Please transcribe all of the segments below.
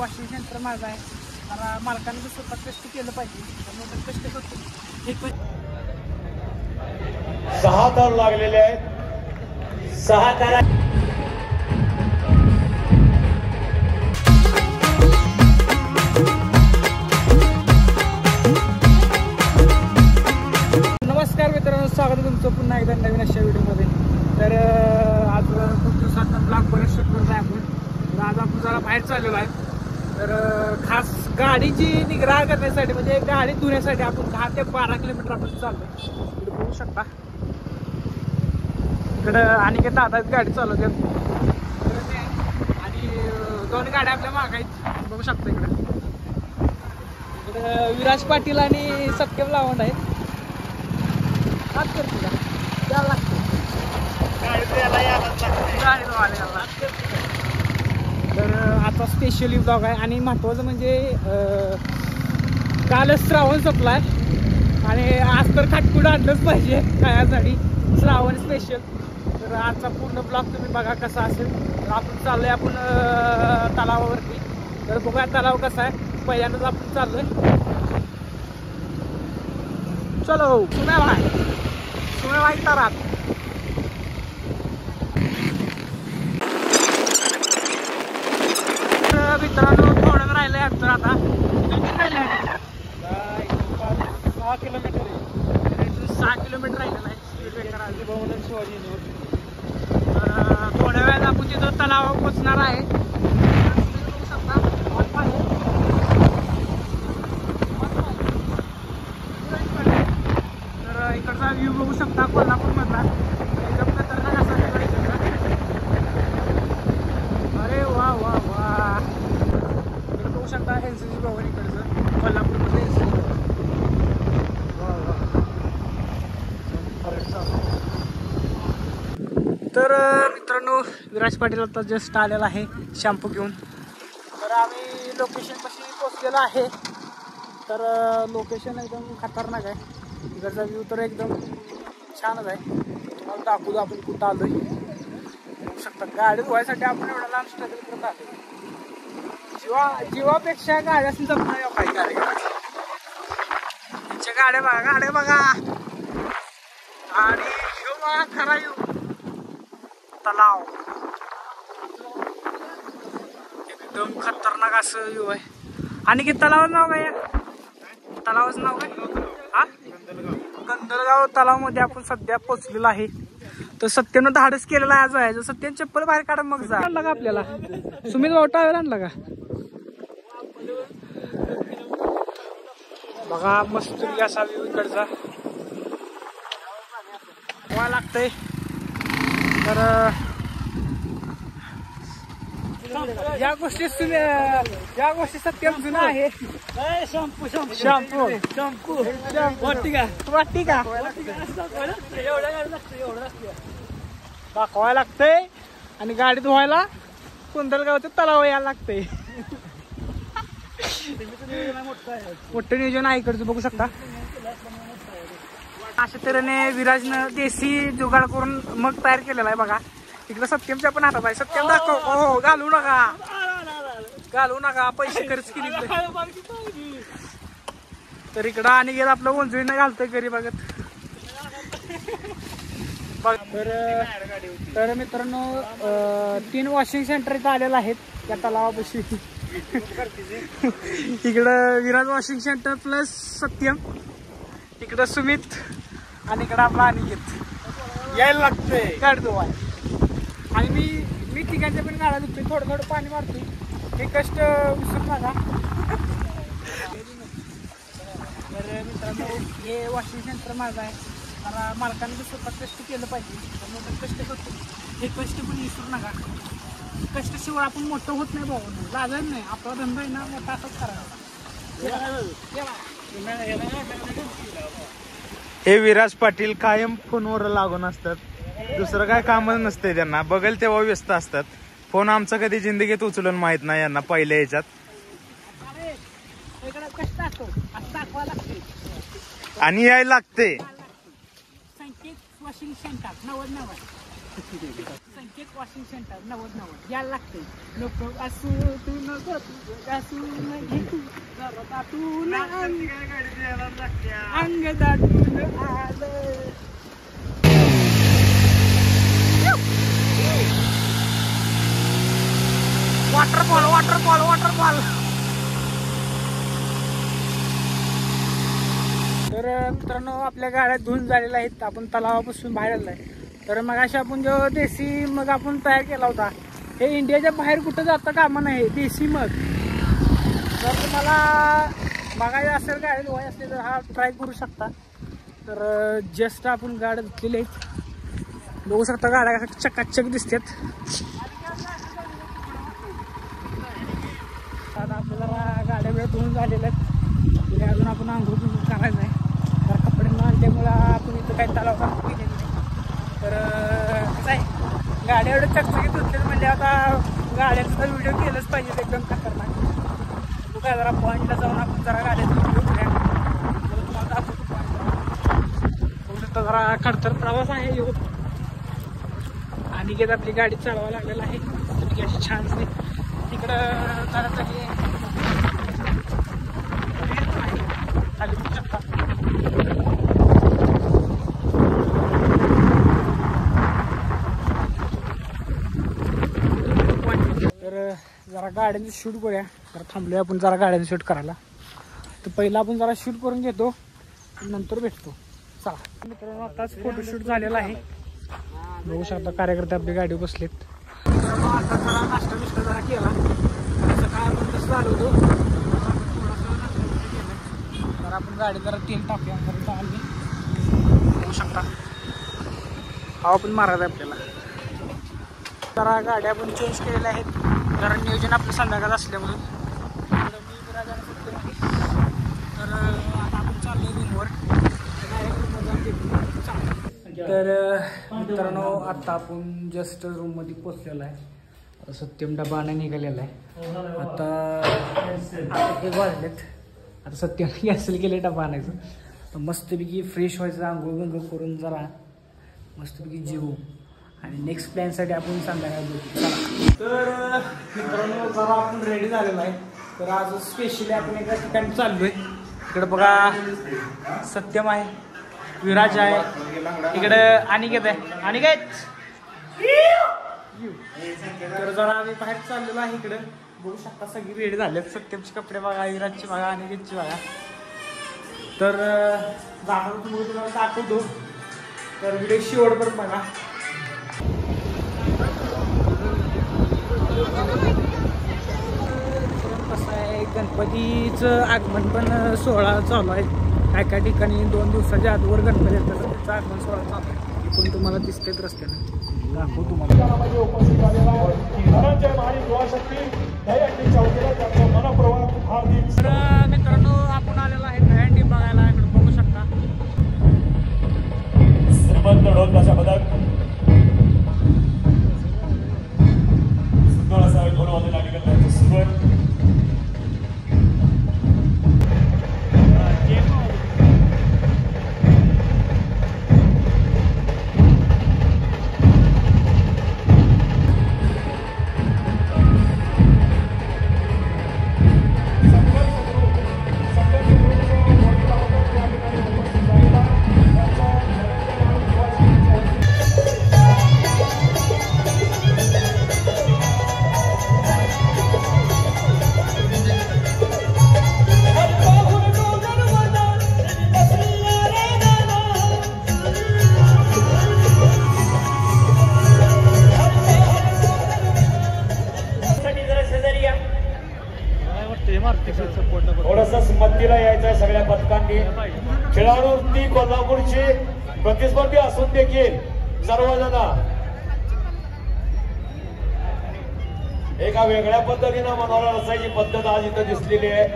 Washing centre माझं आहे. मला मालकाने जर स्वतः कष्ट केलं पाहिजे त्यामुळे कष्ट करतो. एक 6 तार लागलेले आहेत. 6 तार. नमस्कार मित्रांनो, स्वागत आहे तुमचं पुन्हा एकदा नवीन अशा व्हिडिओमध्ये. तर आज खूप दिवसात ब्लॉग बरेच शूट करत आहे आपण. तर आज आपण जरा बाहेर चाललेलो आहे. तर खास गाडीची निग्रह करण्यासाठी म्हणजे गाडी धुण्यासाठी आपण 10 ते 12 किलोमीटर आपण चाललो. इकडे बघू शकता, इकडं आणि काही दादा गाडी चालवतात आणि 2 गाड्या आपल्या मागे आहेत. बघू शकता इकडं विराज पाटील आणि सत्यम लावंड आहेत. हात करते का द्यावं लागतं तर आता स्पेशली ब्लॉग आहे. आणि महत्त्वाचं म्हणजे कालच श्रावण संपलाय आणि आज तर खाटकूट आणलंच पाहिजे खाण्यासाठी श्रावण स्पेशल. तर आजचा पूर्ण ब्लॉग तुम्ही बघा कसा असेल. तर आपण चाललोय आपण तलावावरती. तर बघूया तलाव कसा आहे. पहिल्यांदाच आपण चाललोय. चलो तुम्ही माहीत तारात मित्रांनो थोडं राहिलंय आमचं. आता 6 किलोमीटर 6 किलोमीटर राहिलेलं आहे. थोड्या वेळात आपण तिथं तलावावर पोचणार आहे. तर इकडचा व्ह्यू बघू शकता कोल्हापूर मधला. एकदम खतरनाक असा व्ह्यू आहे तिकडं. अरे वा वा वा. इकडे बघू शकता एनसीसी भवन इकडचं कोल्हापूरमध्ये एनसीसी. वा वा. तर मित्रांनो विराज पाटील आता जस्ट आलेला आहे शॅम्पू घेऊन. तर आम्ही लोकेशनपाशी पोचलेलो आहे. तर लोकेशन एकदम खतरनाक आहे. इकडचा व्ह्यू तर एकदम छानच आहे. तुम्हाला दाखवू आपण कुठं आलोय. बघू शकता गाडी धुवायसाठी आपण एवढा लांब स्ट्रगल करत आलो. जीवापेक्षा गाड्यासनी जपणार काही गाडी. त्यांच्या गाड्या बघा आणि ह्यो बघा खरा तलाव. एकदम खतरनाक असं व्ह्यू आहे. आणि की तलावाचं नाव काय? तलावाचं नाव काय? हा, गंधलगाव तलाव मध्ये आपण सध्या पोहोचलेलो आहे. तर सत्यमनं धाडस केलेला आहे. आज आहे सत्यन चप्पल बाहेर काढा मग जा. आणला का आपल्याला सुमित वावटा आणला का बघा. मस्त असा व्ह्यू इकडचा हवा लागतंय. तर या गोष्टी सत्यम जुना आहे. शॅम्पू वाटी का दाखवायला लागतंय. आणि गाडी धुवायला कुंदलगावचं तलाव यायला लागतंय. मोठं नियोजन आहे इकडचं बघू शकता. अशा तऱ्हेने विराजनं देशी जुगाड करून मग तयार केलेला आहे बघा. इकडं सत्यमच्या पण हातात आहे. सत्यम दाखव. हो घालू नका पैसे खर्च केले. तर इकडं आणि गेलं आपलं उंजळीनं घालतोय घरी बघत. तर मित्रांनो 3 वॉशिंग सेंटर इथं आलेलं आहेत त्या तलावापाशी. इकडं Viraj washing centre plus Satyam, इकडं सुमित आणि इकडं आपला अनिकेत यायला लागतंय गाडी धुवाय. आणि मी तिघांच्या पण गाड्या धुतोय. थोडं पाणी मारतोय. हे कष्ट विसरू नका. तर मित्रांनो हे वॉशिंग सेंटर माझं आहे. मला मालकाने जर स्वतः कष्ट केलं पाहिजे त्यामुळे कष्ट करतो. हे कष्ट पण विसरू नका. कष्टाशिवाय आपण मोठं होत नाही भाऊ. लाजायचं नाही. आपला धंदा आहे ना मोठा असाच करायचा. हे विराज पाटील कायम फोनवर लागून असतात. दुसरं काय कामच नसते त्यांना. बघेल तेव्हा व्यस्त असतात. फोन आमचा कधी जिंदगीत उचलून माहित नाही यांना पहिल्या याच्यात. आणि यायला लागते. वॉशिंग सेंटर 99 संकेत वॉशिंग सेंटर 90 यायला लागते. नको असू तू नको असू नाही तू दाटून अंग दाटून आलं. Waterfall waterfall waterfall. तर मित्रांनो आपल्या गाड्या धुवून झालेल्या आहेत. आपण तलावापासून बाहेर आलो आहे. तर मग अशा आपण जो देशी मग आपण तयार केला होता, हे इंडियाच्या बाहेर कुठं जाता कामा नाही देशी मग. जर तुम्हाला बघायचं असेल गाडी धुवाय असली तर हा ट्राय करू शकता. तर जस्ट आपण गाड्या धुतलेल्या आहेत. बघू शकता गाड्या चकाचक दिसतात. आता आपल्याला गाड्या वेळ धुवून झालेल्या आहेत. अजून आपण आंघोळ करायचं आहे. तर कपडे न आणल्यामुळं आपण इथं काही तलाव केलेलं नाही. तर कसं आहे गाड्या एवढं चकचकीत धुतले म्हणजे आता गाड्याचा तर व्हिडिओ केलंच पाहिजे एकदम खतरनाक. तू काय जरा पॉईंटला जाऊन आपण जरा गाड्याचा व्हिडिओ करूया. तुम्हाला दाखवतो जरा खडतर प्रवास आहे येऊ. आणि घेत आपली गाडी चालवायला लागलेला आहे. तर अशी छानशी तिकडं जरा तरी खाली बघू शकता. तर जरा गाड्यांचं शूट करूया. जरा थांबलोय आपण जरा गाड्यांचं शूट करायला. तर पहिला आपण जरा शूट करून घेतो नंतर भेटतो. चला मित्रांनो आताच फोटोशूट झालेला आहे. बघू शकता कार्यकर्ते आपली गाडी बसलेत. आता जरा नाश्ता बिष्टा जरा केला. सकाळी आपण तसं आलो होतो. तर आपण गाडी जरा तेल टाकूया. बघू शकता हवा पण मारायचं आहे आपल्याला. जरा गाड्या आपण चेंज केलेल्या आहेत. जरा नियोजन आपलं संध्याकाळ असल्यामुळे. तर आता आपण चाललो रूमवर. तर मित्रांनो आता आपण जस्ट रूममध्ये पोचलेलो आहे. सत्यम डबा आणि निघालेला आहे. आता 1 वाजलेत. आता सत्यम कॅन्सल केले डबा आणायचं. तर मस्तपैकी फ्रेश व्हायचं आंघोळ बिंघोळ करून जरा मस्तपैकी जेवू आणि नेक्स्ट प्लॅनसाठी आपण संध्याकाळी बघू. तर मित्रांनो जरा आपण रेडी झालेलो आहे. तर आज स्पेशली आपण एका ठिकाणी चाललो आहे. इकडे बघा सत्यम आहे, विराज आहे, इकडे अनिकेत आहे. अनिकेत तर जरा आम्ही बाहेर चाललेलो आहे. इकडे बघू शकता सगळी रेडी झाले. सत्यमचे कपडे बघा, विराजचे बघा, अनिकेतचे बघा. तर जाणार तुम्हाला दाखवतो. तर व्हिडिओ शेवटपर्यंत बघा. कसं आहे गणपतीचं आगमन पण सोहळा चालू आहे. काय काय ठिकाणी 2 दिवसाच्या आधीवर गणपती येतात. त्याचं आगमन सोहळा चालू आहे. पण तुम्हाला दिसतेच रस्त्याने दाखवतो तुम्हाला. मित्रांनो आपण आलेलो आहे दहीहंडी बघायला. इकडे बघू शकता श्रीमंत ढोलकाच्या पदक सुंदर असा ढोलवादन लागले त्यांचं सुगड. थोडंसं सुमतीला यायचं आहे सगळ्या पथकांनी. खेळाडू ती कोल्हापूरची प्रतिस्पर्धी असून देखील सर्वजण एका वेगळ्या पद्धतीनं मनोरा रसायची पद्धत आज इथं दिसलेली आहे.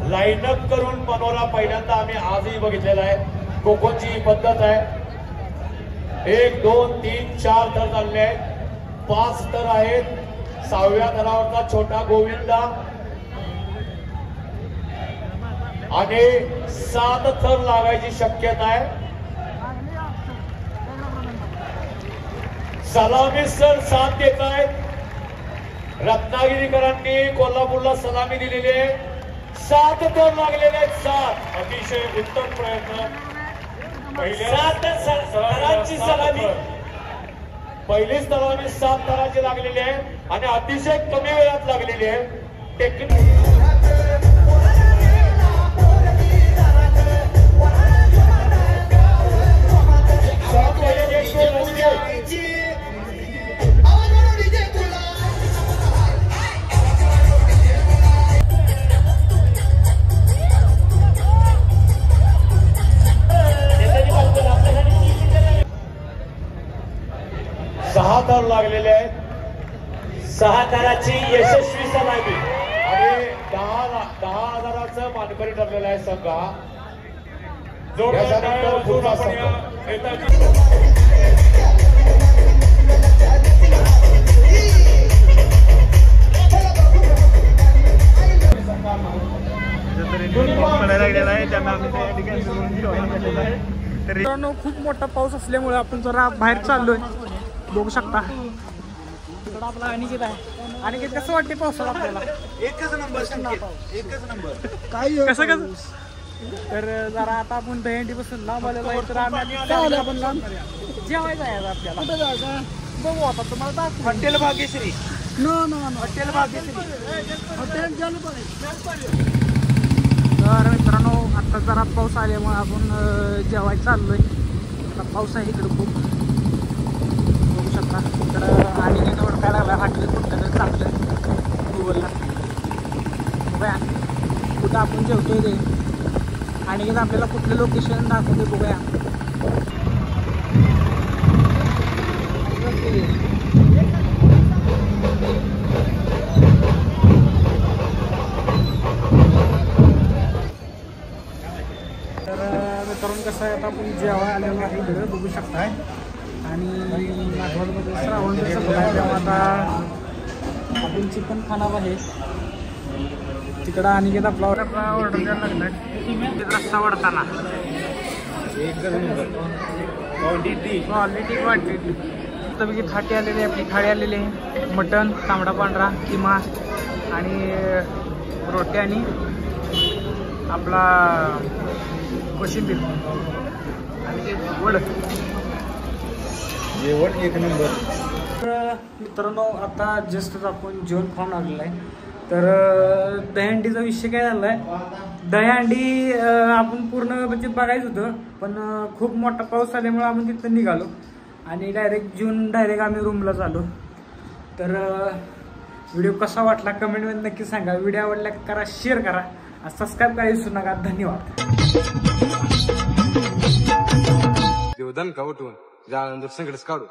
लाईनअप करून मनोरा पहिल्यांदा आम्ही आजही बघितलेला आहे. कोकोची ही पद्धत आहे. 1 2 3 4 थर चालले आहेत. 5 थर आहेत. 6व्या थरावरचा छोटा गोविंदा आणि 7 थर लागायची शक्यता आहे. सलामी सर साथ देत आहेत. रत्नागिरीकरांनी कोल्हापूरला सलामी दिलेली आहे. 7 तर लागलेले आहेत. 7 अतिशय उत्तम प्रयत्न. पहिल्याची सलामी पहिलीच सलामी 7 थराची लागलेली आहे आणि अतिशय कमी वेळात लागलेली आहे. टेक्निक सहा थर लागलेले आहेत. 6 थराची यशस्वी सलामी आणि 10,000चं मानकरी ठरलेला आहे संघ. याच्यानंतर पुढचा संघ मित्रांनो खूप मोठा पाऊस असल्यामुळे आपण जरा बाहेर चाललोय. बघू शकता इकडं आपला अनिकेत आहे. अनिकेत कसं वाटते पावसाळा आपल्याला? एकच नंबर काय कसं तर जरा आता आपण दहीहंडी बसून लांब आलेलो आहे. तर आम्ही आपण लांब जेवायचं आहे आपल्याला. कुठे जायचं बघू आता तुम्हाला दाखवू. हॉटेल भाग्यश्री. हॉटेल भाग्यश्री तर मित्रांनो आता जरा पाऊस आल्यामुळे आपण जेवायला चाललोय. आता पाऊस आहे इकडं खूप बघू शकता. इकडं आणि काय लागला हॉटेल कुठं चांगलं गुगलला बघूया कुठं आपण जेवतोय ते. आणि आपल्याला कुठलं लोकेशन दाखवते बघूया. तर मित्रांनो कसं आहे आता आपण जेव्हा आलेलो आहे इकडे बघू शकताय. आणि नागपूरमध्ये श्रावण तेव्हा आता आपण चिकन खाणार आहे तिकडं. आणि आपला ऑर्डर द्यायला लागलाय रस्ता वाढताना क्वांटिटी तर थाटी आलेली आहे. आपली थाळी आलेली आहे. मटन, तांबडा पांढरा, किमा आणि रोटी आणि आपला कोशिंबीर आणि वड. जेवण एक नंबर. तर मित्रांनो आता जस्टच आपण जेवण खाऊन आलेलं आहे. तर दहीहंडीचा विषय काय झाला आहे. दहीहंडी आपण पूर्ण म्हणजे बघायचं होतं पण खूप मोठा पाऊस आल्यामुळे आपण तिथं निघालो आणि डायरेक्ट आम्ही रूमला चालू. तर व्हिडिओ कसा वाटला कमेंटमध्ये नक्की सांगा. व्हिडिओ आवडला करा, शेअर करा, सबस्क्राईब करायला विसरू नका. धन्यवाद. देवदान का उठवून जाळंदर सगळंच काढू.